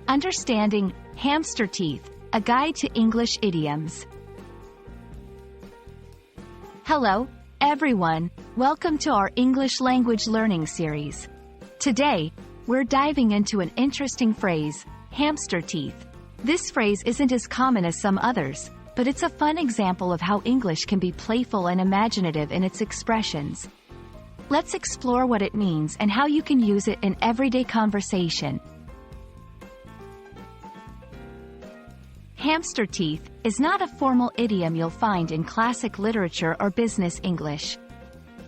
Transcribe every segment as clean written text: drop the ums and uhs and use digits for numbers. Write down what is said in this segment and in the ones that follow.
Understanding hamster teeth, a guide to English idioms. Hello, everyone. Welcome to our English language learning series. Today, we're diving into an interesting phrase, hamster teeth. This phrase isn't as common as some others, but it's a fun example of how English can be playful and imaginative in its expressions. Let's explore what it means and how you can use it in everyday conversation. Hamster teeth is not a formal idiom you'll find in classic literature or business English.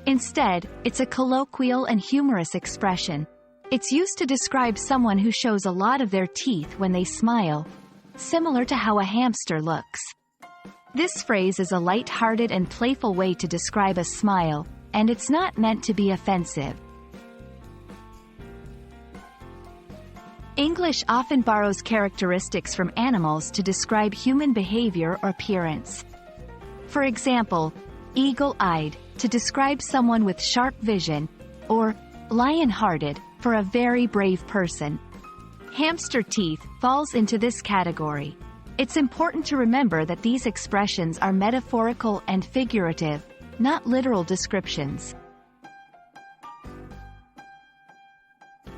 Instead, it's a colloquial and humorous expression. It's used to describe someone who shows a lot of their teeth when they smile, similar to how a hamster looks. This phrase is a light-hearted and playful way to describe a smile, and it's not meant to be offensive. English often borrows characteristics from animals to describe human behavior or appearance. For example, eagle-eyed, to describe someone with sharp vision, or lion-hearted, for a very brave person. Hamster teeth falls into this category. It's important to remember that these expressions are metaphorical and figurative, not literal descriptions.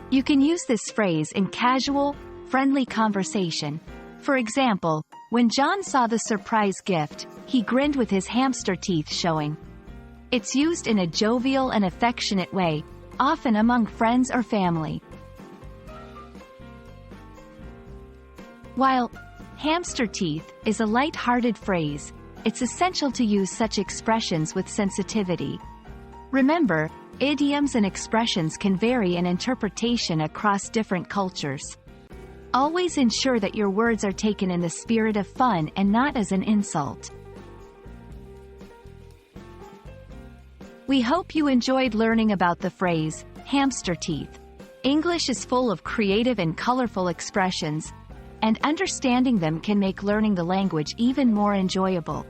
You can use this phrase in casual, friendly conversation. For example, when John saw the surprise gift, he grinned with his hamster teeth showing. It's used in a jovial and affectionate way, often among friends or family. While hamster teeth is a light-hearted phrase, it's essential to use such expressions with sensitivity. Remember, idioms and expressions can vary in interpretation across different cultures. Always ensure that your words are taken in the spirit of fun and not as an insult. We hope you enjoyed learning about the phrase, hamster teeth. English is full of creative and colorful expressions, and understanding them can make learning the language even more enjoyable.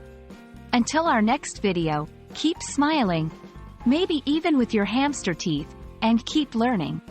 Until our next video, keep smiling, maybe even with your hamster teeth, and keep learning.